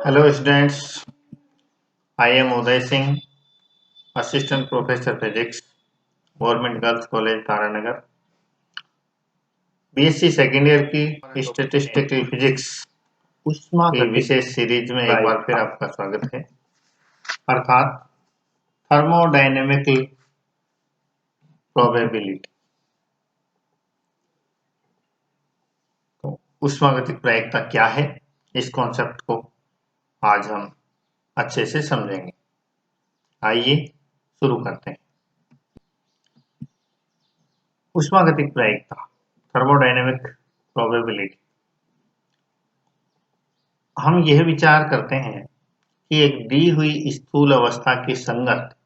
Hello students, I am Uday Singh, Assistant Professor Physics, Government Girls College Taranagar. BSc second year की statistical physics की विशेष series में एक बार फिर आपका स्वागत है, अर्थात थर्मोडायनेमिकल प्रोबेबिलिटी। तो ऊष्मागतिक प्रायिकता क्या है, इस कॉन्सेप्ट को आज हम अच्छे से समझेंगे। आइए शुरू करते हैं। ऊष्मागतिक प्रायिकता, थर्मोडायनेमिक प्रोबेबिलिटी। हम यह विचार करते हैं कि एक दी हुई स्थूल अवस्था की संगत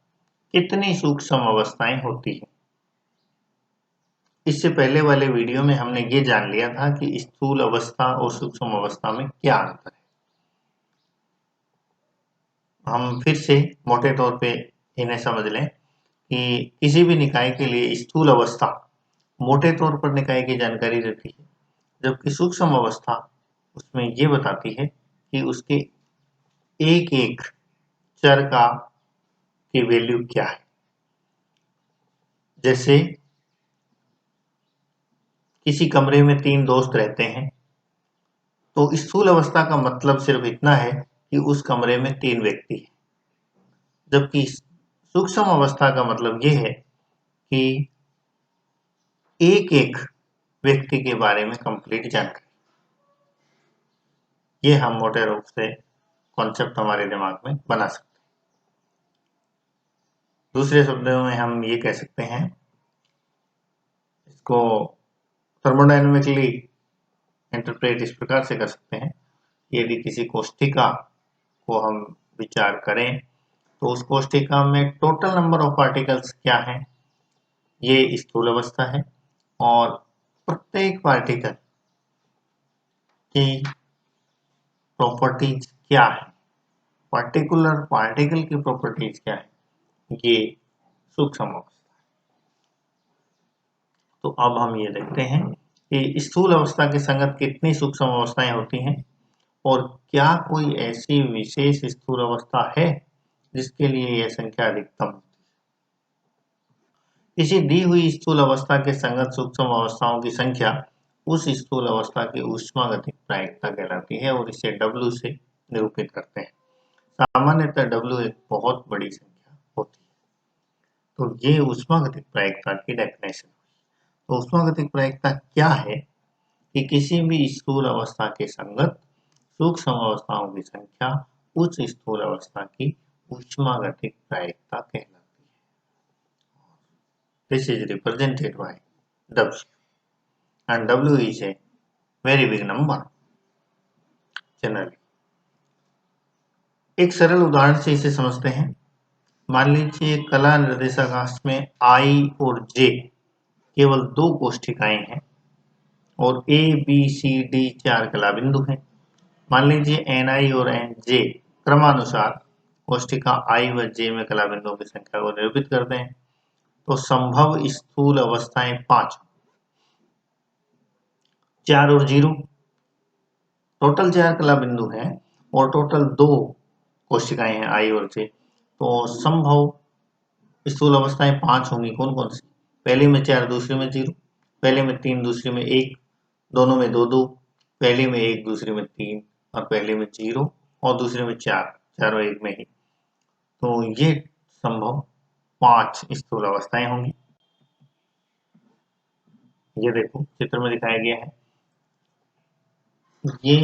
कितनी सूक्ष्म अवस्थाएं होती हैं। इससे पहले वाले वीडियो में हमने ये जान लिया था कि स्थूल अवस्था और सूक्ष्म अवस्था में क्या अंतर है। हम फिर से मोटे तौर पे इन्हें समझ लें कि किसी भी निकाय के लिए स्थूल अवस्था मोटे तौर पर निकाय की जानकारी देती है, जबकि सूक्ष्म अवस्था उसमें ये बताती है कि उसके एक एक चर की वैल्यू क्या है। जैसे किसी कमरे में 3 दोस्त रहते हैं, तो स्थूल अवस्था का मतलब सिर्फ इतना है कि उस कमरे में 3 व्यक्ति हैं, जबकि सूक्ष्म अवस्था का मतलब यह है कि एक एक व्यक्ति के बारे में कंप्लीट जानकारी। ये हम मोटे रूप से कॉन्सेप्ट हमारे दिमाग में बना सकते हैं। दूसरे शब्दों में हम ये कह सकते हैं, इसको थर्मोडायनेमिकली इंटरप्रेट इस प्रकार से कर सकते हैं, यदि किसी कोष्ठिका को हम विचार करें तो उस कोष्ठिका में टोटल नंबर ऑफ पार्टिकल्स क्या है, ये स्थूल अवस्था है, और प्रत्येक पार्टिकल की प्रॉपर्टीज क्या है, पर्टिकुलर पार्टिकल की प्रॉपर्टीज क्या है, ये सूक्ष्म अवस्था है। तो अब हम ये देखते हैं कि स्थूल अवस्था के संगत कितनी सूक्ष्म अवस्थाएं होती हैं और क्या कोई ऐसी विशेष स्थूल अवस्था है जिसके लिए यह संख्या अधिकतम होती है। किसी दी हुई स्थूल अवस्था के संगत सूक्ष्म अवस्थाओं की संख्या उस स्थूल अवस्था की ऊष्मागतिक प्रायिकता कहलाती है और इसे W से निरूपित करते हैं। सामान्यतः W एक बहुत बड़ी संख्या होती है। तो ये ऊष्मागतिक प्रायिकता की डेफिनेशन। तो ऊष्मागतिक प्रायिकता क्या है कि किसी भी स्थूल अवस्था के संगत सूक्ष्म अवस्थाओं की संख्या उस स्थूल अवस्था की ऊष्मागतिक प्रायिकता कहलाती है। This is represented by W, and W is a very big number generally. एक सरल उदाहरण से इसे समझते हैं। मान लीजिए कला निर्देशांक में I और J केवल 2 कोष्ठिकाएं हैं और A, B, C, D 4 कला बिंदु हैं। मान लीजिए Ni और Nj क्रमानुसार कोष्ठिका I व J में कला बिंदुओं की संख्या को निरूपित करते हैं। तो संभव स्थूल अवस्थाएं 5, 4 और 0, टोटल 4 कला बिंदु हैं और टोटल 2 कोशिकाएं हैं I और J। तो संभव स्थूल अवस्थाएं 5 होंगी। कौन कौन सी? पहले में 4, दूसरे में 0, पहले में 3, दूसरे में 1, दोनों में 2 2, पहले में 1, दूसरे में 3, और पहले में 0 और दूसरे में 4, चारों एक में ही। तो ये संभव 5 स्थूल अवस्थाएं होंगी। ये देखो चित्र में दिखाया गया है। ये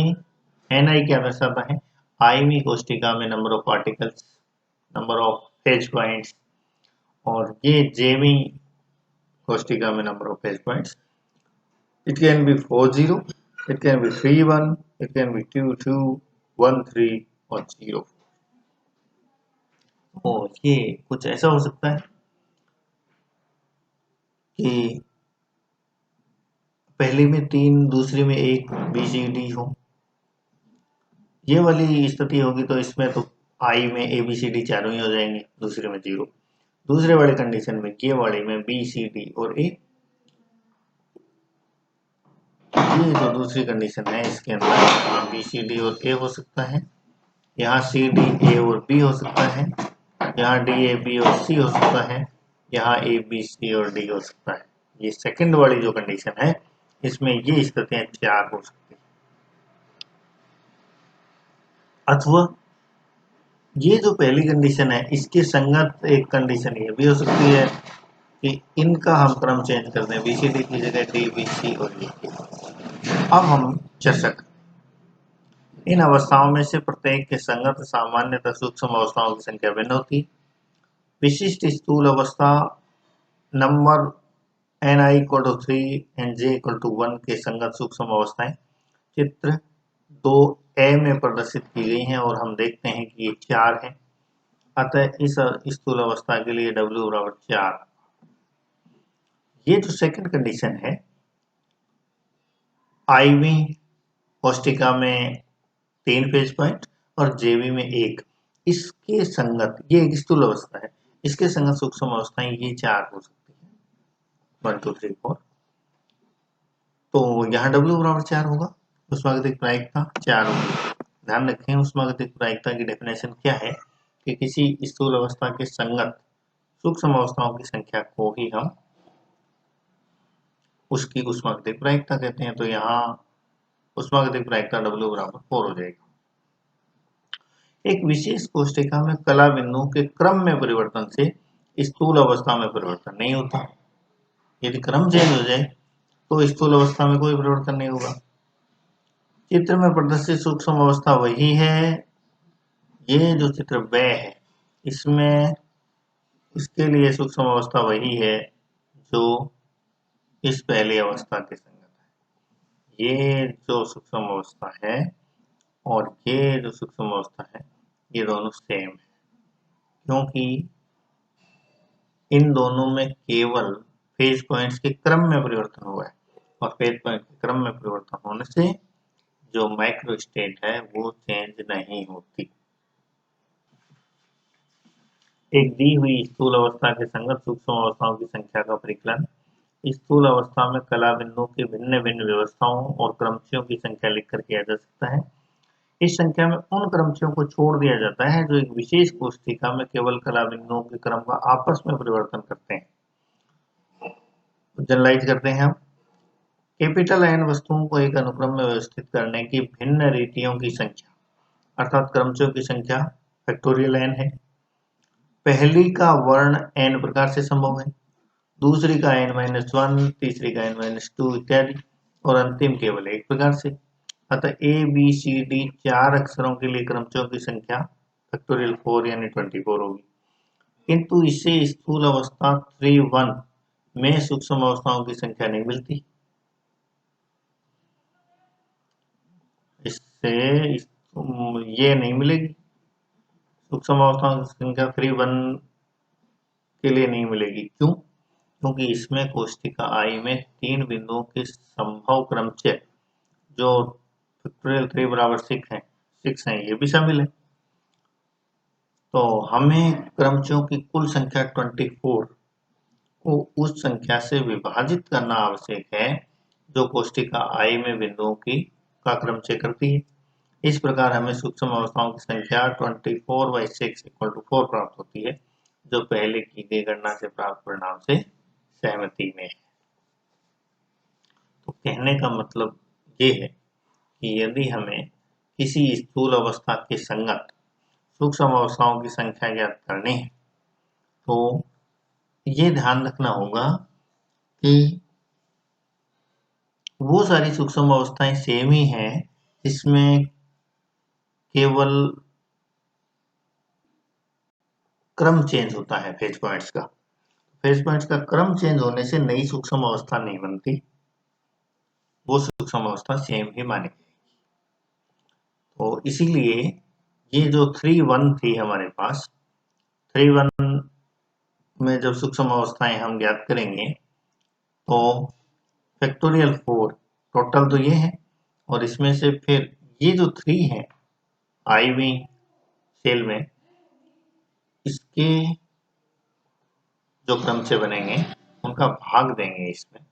Ni क्या दर्शाता है? I कोष्ठिका में number of particles, number of phase points, और ये J कोष्ठिका में number of phase points. It can be 4 0, it can be 3 1, it can be 2 2, 1 3 और 0 4। और ये कुछ ऐसा हो सकता है कि पहले में 3, दूसरे में 1, B C D हो। ये वाली स्थिति होगी तो इसमें तो I में A B C D चारों ही हो जाएंगे, दूसरे में 0। दूसरे वाले कंडीशन में ये वाले में B C D और A। ये जो दूसरी कंडीशन है इसके अंदर B C D और A हो सकता है, यहाँ सी डी ए और बी हो सकता है, यहाँ डी ए बी और सी हो सकता है, यहाँ ए बी सी और डी हो सकता है। ये सेकंड वाली जो कंडीशन है इसमें ये स्थितियां 4 हो सकती है। अथवा ये जो पहली कंडीशन है इसके संगत एक कंडीशन ये भी हो सकती है कि इनका हम क्रम चेंज कर दें, बी सी डी की जगह डी बी सी और ए। अब हम चर्चा करें इन अवस्थाओं में से प्रत्येक के संगत सामान्यतः सूक्ष्म अवस्थाओं की संख्या भिन्न होती है। विशिष्ट स्थूल अवस्था number ni equal to 3 and j equal to 1 के संगत सूक्ष्म अवस्थाएं चित्र 2a में प्रदर्शित की गई हैं और हम देखते हैं कि ये 4 है। अतः इस स्थूल अवस्था के लिए w बराबर 4। ये जो सेकंड कंडीशन है IV कोष्टिका में 3 फेज पॉइंट और JV में 1, इसके संगत ये एक स्थूल अवस्था है, इसके संगत सूक्ष्म अवस्थाएं ये 4 हो सकती है 1 2 3 4। तो यहाँ W बराबर 4 होगा, ऊष्मागतिक प्रायिकता 4 होगी। ध्यान रखें ऊष्मागतिक प्रायिकता की डेफिनेशन क्या है कि किसी स्थूल अवस्था के संगत सूक्ष्म अवस्थाओं की संख्या को ही हम उसकी ऊष्मागतिक प्रायिकता कहते हैं। तो यहाँ ऊष्मागतिक प्रायिकता W बराबर 4 हो जाएगी। एक विशेष कोष्टिका में कला बिंदुओं के क्रम में परिवर्तन से स्थूल अवस्था में परिवर्तन नहीं होता। यदि क्रम चेंज हो जाए तो स्थूल अवस्था में कोई परिवर्तन नहीं होगा। चित्र में प्रदर्शित सूक्ष्म अवस्था वही है, ये जो चित्र ब है इसमें इसके लिए सूक्ष्म अवस्था वही है जो इस पहली अवस्था के संगत है। ये जो सूक्ष्म अवस्था है और ये जो सूक्ष्म अवस्था है ये दोनों सेम है, क्योंकि इन दोनों में केवल फेज पॉइंट्स के क्रम में परिवर्तन हुआ है और फेज पॉइंट के क्रम में परिवर्तन होने से जो माइक्रो स्टेट है वो चेंज नहीं होती। एक दी हुई स्थूल अवस्था के संगत सूक्ष्म अवस्थाओं की संख्या का परिकलन स्थूल अवस्था में कला बिंदुओं की भिन्न भिन्न व्यवस्थाओं और क्रमचियों की संख्या लिखकर किया जा सकता है। इस संख्या में उन क्रमचियों को छोड़ दिया जाता है जो एक विशेष कोष्टिका में केवल कला बिंदुओं के क्रम का आपस में परिवर्तन करते हैं। जनरलाइज करते हैं हम कैपिटल एन वस्तुओं को एक अनुक्रम में व्यवस्थित करने की भिन्न रीतियों की संख्या अर्थात क्रमचियों की संख्या फैक्टोरियल एन है। पहली का वर्ण एन प्रकार से संभव है, दूसरी का n-1, तीसरी का n-2 इत्यादि और अंतिम केवल एक प्रकार से। अतः ए बी सी डी 4 अक्षरों के लिए क्रमचियों की संख्या फैक्टोरियल 4 यानी 24 होगी, किंतु इसे स्थूल अवस्था 3-1 में सूक्ष्म अवस्थाओं की संख्या नहीं मिलती। इससे ये नहीं मिलेगी, सूक्ष्म अवस्थाओं की संख्या 3-1 के लिए नहीं मिलेगी। क्यों? क्योंकि इसमें कोष्टिका आई में 3 बिंदुओं के संभव क्रमचय जो फैक्टोरियल 3 बराबर 6 हैं ये भी शामिल है। तो हमें क्रमचयों की कुल संख्या 24 को उस संख्या से विभाजित करना आवश्यक है जो कोष्टिका आई में बिंदुओं की का क्रमचय करती है। इस प्रकार हमें सूक्ष्म अवस्थाओं की संख्या 24/6 इक्वल टू 4 प्राप्त होती है, जो पहले की गई गणना से प्राप्त परिणाम से सहमति में है। तो कहने का मतलब ये है कि यदि हमें किसी स्थूल अवस्था के संगत सूक्ष्म अवस्थाओं की संख्या ज्ञात करनी है तो ये ध्यान रखना होगा कि वो सारी सूक्ष्म अवस्थाएं सेम ही हैं जिसमें केवल क्रम चेंज होता है फेज पॉइंट्स का। फेज पॉइंट्स का क्रम चेंज होने से नई सूक्ष्म अवस्था नहीं बनती, वो सूक्ष्म अवस्था सेम ही मानी जाएगी। तो इसीलिए ये जो 3-1 थी हमारे पास, 3-1 में जब सूक्ष्म अवस्थाएं हम ज्ञात करेंगे तो फैक्टोरियल 4 टोटल तो ये है और इसमें से फिर ये जो 3 है IV सेल में इसके जो क्रमचय बनेंगे उनका भाग देंगे इसमें,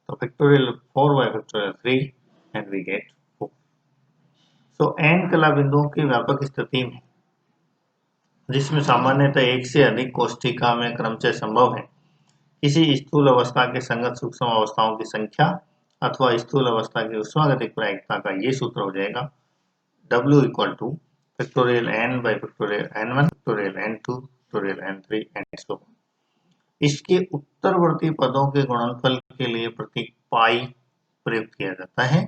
तो factorial 4 by factorial 3 and we get 4. तो n कला बिंदुओं की व्यापक स्थिति में, जिसमें सामान्यतः एक से अधिक कोष्ठिका में क्रमशः संभव है, किसी स्थूल अवस्था के संगत सूक्ष्म अवस्थाओं की संख्या अथवा स्थूल अवस्था की ऊष्मागतिक प्रायिकता का ये सूत्र हो जाएगा W equal two factorial n by factorial n1 factorial n2 factorial n3 and so on. इसके उत्तरवर्ती पदों के गुणनफल के लिए प्रतीक पाई प्रयुक्त किया जाता है,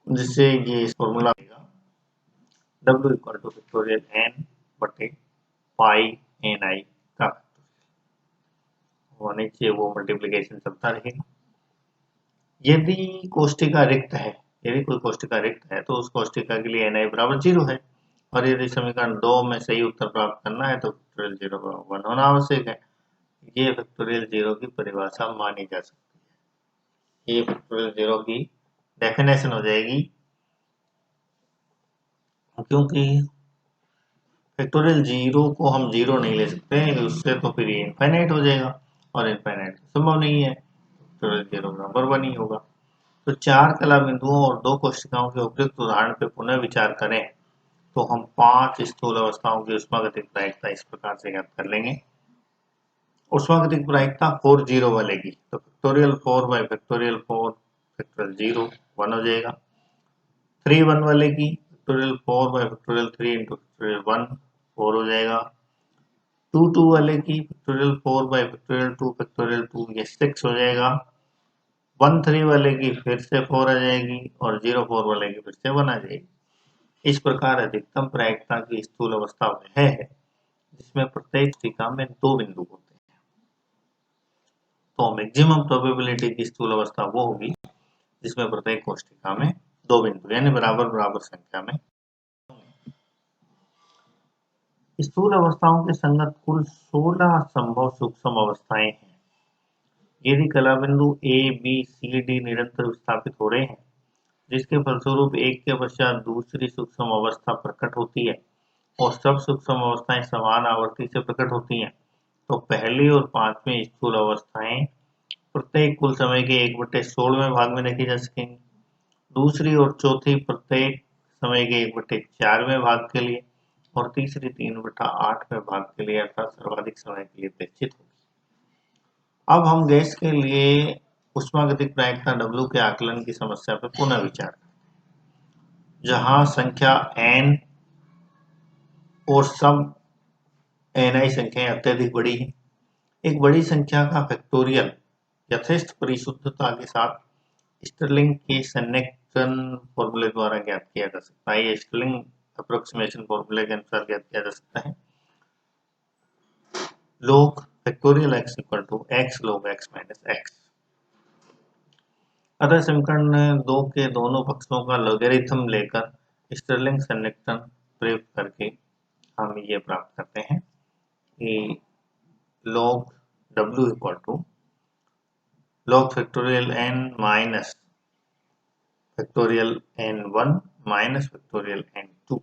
जिससे ये फॉर्मूला आएगा W equal two factorial n बटे पाई ni का नीचे वो मल्टीप्लिकेशन चलता रहेगा। यदि कोष्ठिका रिक्त है, यदि कोई कोष्ठिका रिक्त है तो उस कोष्ठिका के लिए ni बराबर 0 है, और यदि समीकरण 2 में सही उत्तर प्राप्त करना है तो फैक्टोरियल 0 बराबर 1 होना आवश्यक है। ये फैक्टोरियल 0 की परिभाषा मानी जा सकती है, ये फैक्टोरियल 0 की डेफिनेशन हो जाएगी, क्योंकि फैक्टोरियल 0 को हम 0 नहीं ले सकते, उससे तो फिर ये इनफाइनाइट हो जाएगा, और इनफाइनाइट संभव नहीं है, फैक्टोरियल 0 बराबर 1 ही होगा। तो 4 कला बिंदुओं और 2 कोशिकाओं के उपयुक्त उदाहरण पर पुनः विचार करें तो हम 5 स्थूल अवस्थाओं की ऊष्मागतिक प्रायिकता इस प्रकार से ज्ञात कर लेंगे। ऊष्मागतिक प्रायिकता 4 0 वालेगी, तो फैक्टोरियल 4 बाई फैक्टोरियल 4 फैक्टोरियल 0 1 हो जाएगा। 3 1 वाले की factorial 4 by factorial 3 into factorial 1 4 हो जाएगा। 2 2 वाले की फैक्टोरियल 4 बाई फैक्टोरियल 2 फैक्टोरियल 2 ये 6 हो जाएगा। 1 3 वाले की फिर से 4 आ जाएगी, और 0 4 वाले की फिर से 1 आ जाएगी। इस प्रकार अधिकतम प्रायिकता की स्थूल अवस्था वह है जिसमें प्रत्येक कोशिका में 2 बिंदु होते हैं। तो मैक्सिमम प्रोबेबिलिटी की स्थूल अवस्था वो होगी जिसमें प्रत्येक कोशिका में 2 बिंदु यानी बराबर बराबर संख्या में। स्थूल अवस्थाओं के संगत कुल 16 संभव सूक्ष्म अवस्थाएं हैं। यदि कला बिंदु A, B, C, D निरंतर विस्थापित हो रहे हैं, जिसके फलस्वरूप एक के पश्चात दूसरी सूक्ष्म अवस्था प्रकट होती है और सब सूक्ष्म अवस्थाएं समान आवर्ती से प्रकट होती हैं, तो पहली और 5वीं स्थूल अवस्थाएं प्रत्येक कुल समय के 1/16वें भाग में देखी जा सकेंगी। दूसरी और चौथी प्रत्येक समय के 1/4वें भाग के लिए, और तीसरी 3/8वें भाग के लिए अर्थात सर्वाधिक समय के लिए अपेक्षित होगी। अब हम गैस के लिए ऊष्मागतिक प्रायिकता W के आकलन की समस्या पर पुनः विचार करें, जहां संख्या n और सब ni संख्याएं अत्यधिक बड़ी हैं। एक बड़ी संख्या का फैक्टोरियल यथेष्ट परिशुद्धता के साथ स्टर्लिंग के सन्निकटन फॉर्मूले द्वारा ज्ञात किया जा सकता है। स्टर्लिंग अप्रोक्सीमेशन फॉर्मूले के अनुसार ज्ञात किया जा सकता है। log factorial x equal to x log x minus x। अतः समीकरण 2 के दोनों पक्षों का लॉगरिथम लेकर स्टर्लिंग सन्निकटन प्रयोग करके हम ये प्राप्त करते हैं कि log w equal to log factorial n minus factorial n1 minus factorial n2।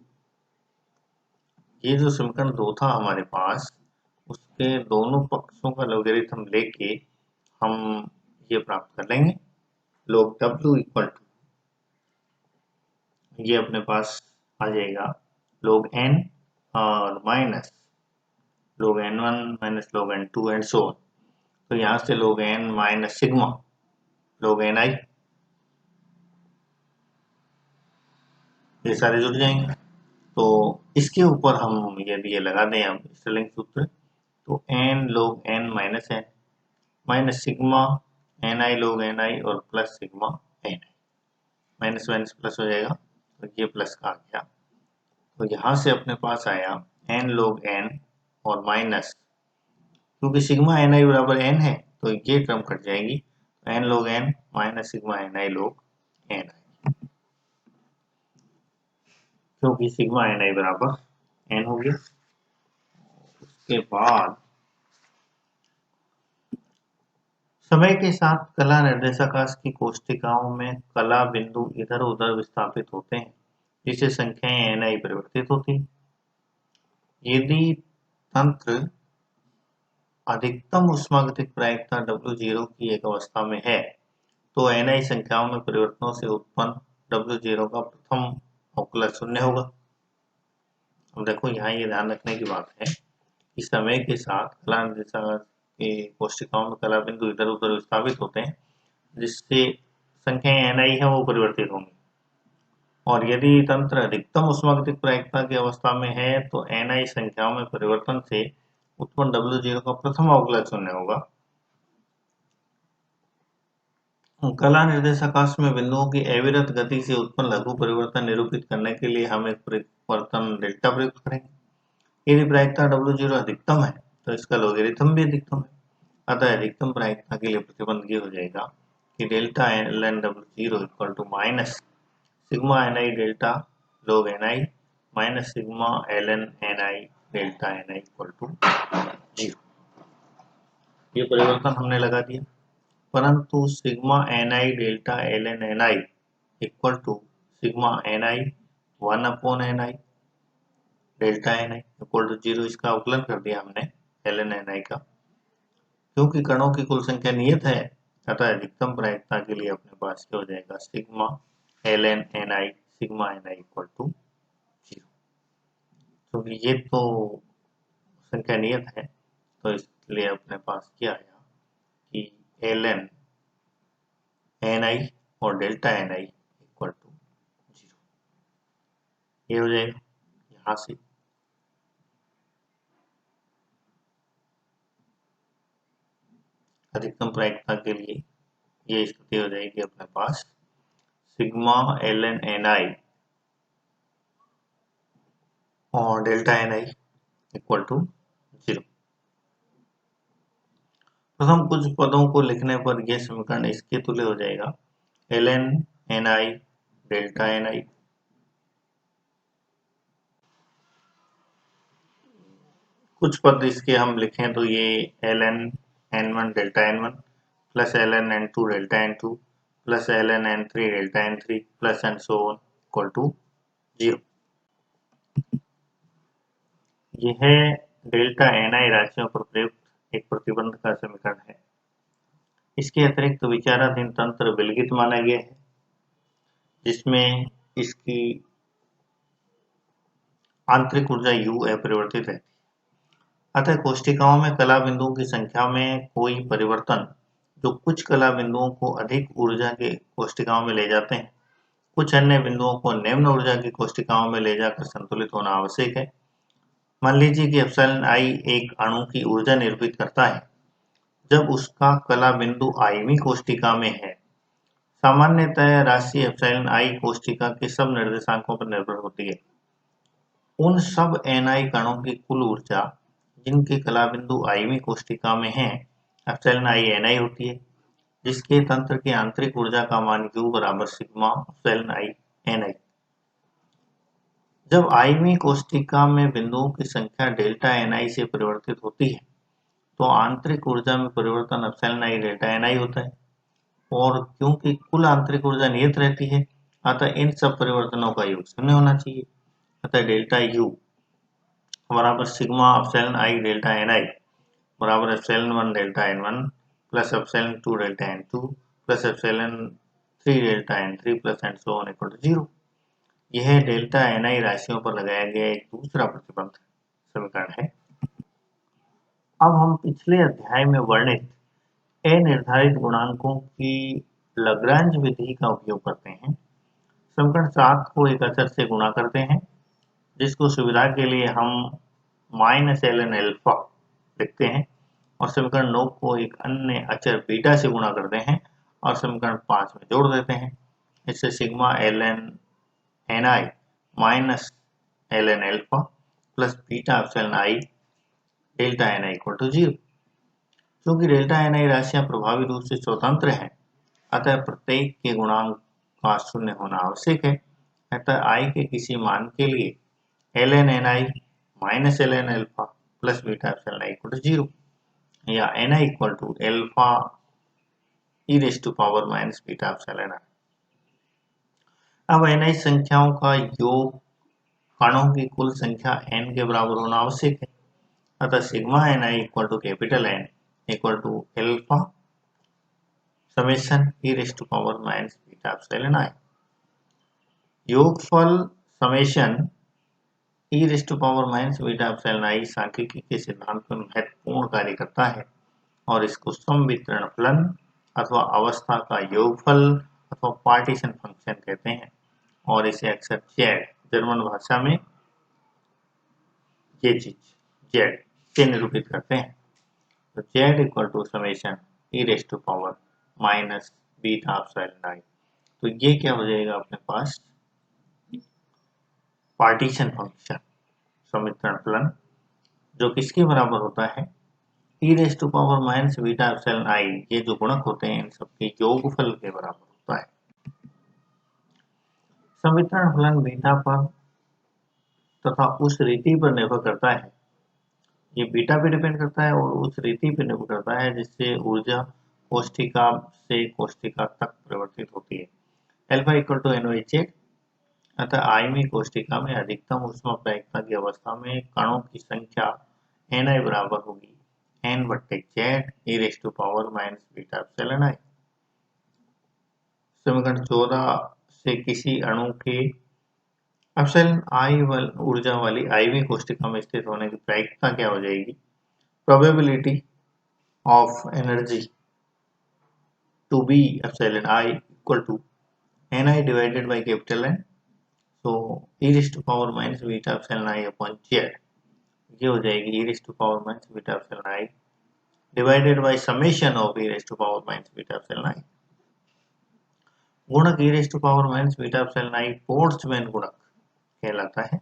ये जो समीकरण 2 था हमारे पास, उसके दोनों पक्षों का लॉगरिथम लेके हम ये प्राप्त कर लेंगे log w इक्वल टू, ये अपने पास आ जाएगा log n और minus log n1 minus log n2 and so on. तो यहाँ से log n minus sigma log ni, ये सारे जुड़ जाएंगे। तो इसके ऊपर हम यदि ये लगा दें हम स्टर्लिंग सूत्र, तो n log n minus n minus sigma ni log ni और plus sigma ni, minus minus plus हो जाएगा, तो ये प्लस का आ गया। तो यहाँ से अपने पास आया n log n और माइनस, क्योंकि सिग्मा ni बराबर n है तो ये टर्म कट जाएगी, n log n minus sigma ni log ni, क्योंकि सिग्मा ni बराबर n हो गया। उसके बाद समय के साथ कला निर्देशांक की कोष्ठिकाओं में कला बिंदु इधर उधर विस्थापित होते हैं, जिससे संख्याएं ni परिवर्तित होती। यदि तंत्र अधिकतम ऊष्मागतिक प्रायिकता W0 की एक अवस्था में है, तो ni संख्याओं में परिवर्तनों से उत्पन्न W0 का प्रथम अवकलज शून्य होगा। अब देखो यहाँ ये ध्यान रखने की बात है कि समय के साथ कला निर्देशांक के कोष्टिकाओं में कला बिंदु इधर उधर विस्थापित होते हैं, जिससे संख्याएं ni है वो परिवर्तित होंगी। और यदि तंत्र अधिकतम ऊष्मागतिक प्रायिकता की अवस्था में है तो ni संख्याओं में परिवर्तन से उत्पन्न W0 का प्रथम अवकलज शून्य होगा। कला निर्देशांक में बिंदुओं की अविरत गति से उत्पन्न लघु परिवर्तन निरूपित करने के लिए हम एक परिवर्तन डेल्टा प्रयुक्त करेंगे। यदि प्रायिकता W0 अधिकतम है तो इसका लोगरिथम भी अधिकतम है। अतः अधिकतम प्रायिकता के लिए प्रतिबंध ये हो जाएगा कि delta ln W0 equal to minus sigma ni delta log ni minus sigma ln ni delta ni equal to 0। ये परिवर्तन हमने लगा दिया, परंतु sigma ni delta ln ni equal to sigma ni 1 upon ni delta ni equal to 0 इसका अवकलन कर दिया हमने ln ni का। क्योंकि कणों की कुल संख्या नियत है अतः अधिकतम प्रायिकता के लिए अपने पास क्या हो जाएगा sigma ln ni sigma ni equal to 0। क्योंकि ये तो संख्या नियत है तो इसलिए अपने पास क्या आया कि ln ni और डेल्टा ni इक्वल टू 0। ये हो जाएगा यहाँ से अधिकतम प्रायिकता के लिए ये स्थिति हो जाएगी अपने पास सिग्मा ln ni और डेल्टा ni इक्वल टू 0। प्रथम कुछ पदों को लिखने पर यह समीकरण इसके तुल्य हो जाएगा ln ni डेल्टा ni कुछ पद इसके हम लिखें तो ये ln n1 delta n1 plus ln n2 delta n2 plus ln n3 delta n3 plus and so on equal to 0। यह डेल्टा ni राशियों पर प्रयुक्त एक प्रतिबंध का समीकरण है। इसके अतिरिक्त विचाराधीन तंत्र विलगित माना गया है जिसमें इसकी आंतरिक ऊर्जा U अपरिवर्तित है। अतः कोष्टिकाओं में कला बिंदुओं की संख्या में कोई परिवर्तन जो कुछ कला बिंदुओं को अधिक ऊर्जा के कोष्टिकाओं में ले जाते हैं, कुछ अन्य बिंदुओं को निम्न ऊर्जा की कोष्टिकाओं में ले जाकर संतुलित होना आवश्यक है। मान लीजिए कि एप्सिलॉन i एक अणु की ऊर्जा निरूपित करता है जब उसका कला बिंदु iवीं कोष्टिका में है। सामान्यतः राशि एप्सिलॉन i कोष्टिका के सब निर्देशांकों पर निर्भर होती है। उन सब ni कणों की कुल ऊर्जा जिनके कला बिंदु iवीं कोष्टिका में है एप्सिलॉन i ni होती है, जिसके तंत्र की आंतरिक ऊर्जा का मान U बराबर सिग्मा एप्सिलॉन i ni। जब iवीं कोष्टिका में बिंदुओं की संख्या डेल्टा ni से परिवर्तित होती है तो आंतरिक ऊर्जा में परिवर्तन एप्सिलॉन i डेल्टा ni होता है। और क्योंकि कुल आंतरिक ऊर्जा नियत रहती है अतः इन सब परिवर्तनों का योग शून्य होना चाहिए। अतः डेल्टा U बराबर sigma epsilon i delta ni बराबर epsilon 1 delta n1 plus epsilon 2 delta n2 plus epsilon 3 delta n3 plus and so on equal to 0। यह डेल्टा ni राशियों पर लगाया गया एक दूसरा प्रतिबंध समीकरण है। अब हम पिछले अध्याय में वर्णित अनिर्धारित गुणांकों की लाग्रांज विधि का उपयोग करते हैं। समीकरण 7 को एक अचर से गुणा करते हैं जिसको सुविधा के लिए हम -ln अल्फा लिखते हैं और समीकरण 9 को एक अन्य अचर बीटा से गुणा करते हैं और समीकरण 5 में जोड़ देते हैं। इससे sigma ln ni minus ln alpha plus beta epsilon i delta ni equal to 0। क्योंकि डेल्टा ni राशियां प्रभावी रूप से स्वतंत्र हैं अतः प्रत्येक के गुणांक का शून्य होना आवश्यक है। अतः i के किसी मान के लिए ln ni minus ln alpha plus beta epsilon i equal to 0 या ni equal to alpha e raise to power minus beta epsilon i। अब ni संख्याओं का योग कणों की कुल संख्या n के बराबर होना आवश्यक है। अतः sigma ni equal to capital N equal to alpha summation e raise to power minus beta epsilon i। योगफल summation e raise to power minus beta epsilon i सांख्यिकी के सिद्धांत पर महत्वपूर्ण कार्य करता है और इसको संवितरण फलन अथवा अवस्था का योगफल अथवा पार्टीशन फंक्शन कहते हैं और इसे अक्सर जेड जर्मन भाषा में ये चीज जेड से निरूपित करते हैं। तो z equal to summation e raise to power minus beta epsilon i. तो ये क्या हो जाएगा अपने पास पार्टीशन फंक्शन समीकरण फलन जो किसके बराबर होता है e raise to power minus beta epsilon i. ये जो गुणक होते हैं इन सबके योगफल के बराबर होता है। समीकरण फलन बीटा पर तथा उस रीति पर निर्भर करता है। ये बीटा पे डिपेंड करता है और उस रीति पे निर्भर करता है जिससे ऊर्जा कोष्ठिका से कोष्ठिका तक परिवर्तित होती है। Alpha equal to N by Z अतः आयमी कोष्ठिका में अधिकतम ऊष्मा प्रायिकता की अवस्था में कणों की संख्या Ni बराबर होगी n बट्टे z e raise to power minus beta epsilon i. समीकरण 14 से किसी अणु के एप्सिलॉन आई ऊर्जा वाली आयवी कोष्ठिका में स्थित होने की प्रायिकता क्या हो जाएगी probability of energy to be epsilon i equal to Ni divided by capital N। तो e raise to power minus beta epsilon i upon z ये हो जाएगी e raise to power minus beta epsilon i divided by summation of e raise to power minus beta epsilon i. गुणक e raise to power minus beta epsilon i Boltzmann गुणक कहलाता है।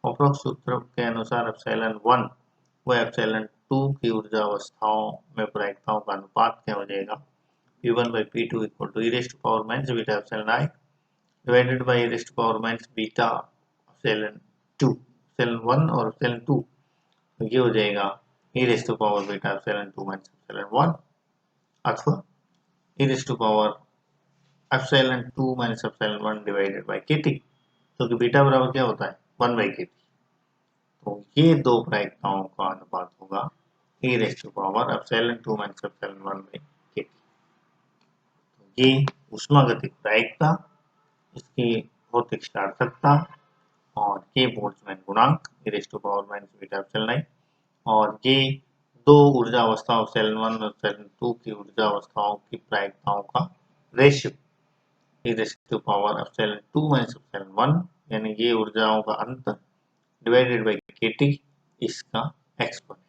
उपरोक्त सूत्र के अनुसार एप्सिलॉन 1 व एप्सिलॉन 2 की ऊर्जा अवस्थाओं में प्रायिकताओं का अनुपात क्या हो जाएगा P1 by P2 equal to e raise to power minus beta epsilon i divided by e raise to power minus beta epsilon 2 epsilon 1 और एप्सिलॉन 2 तो ये हो जाएगा e raise to power beta epsilon 2 minus epsilon 1 अथवा e raise to power epsilon 2 minus epsilon 1 divided by kt तो कि beta बराबर क्या होता है 1 बाई kt। तो ये दो प्रायिकताओं का अनुपात होगा e raise to power epsilon 2 minus epsilon 1 by kt। तो ये ऊष्मागतिक प्रायिकता इसकी भौतिक सार्थकता और ये बोल्ट्जमैन गुणांक e raise to power minus beta epsilon i और ये दो ऊर्जा अवस्थाओं एप्सिलॉन 1 और एप्सिलॉन 2 की ऊर्जा अवस्थाओं की प्रायिकताओं का ratio e raise to power epsilon 2 minus epsilon 1 यानी ये ऊर्जाओं का अंतर डिवाइडेड बाय kt इसका एक्सपोनेंट।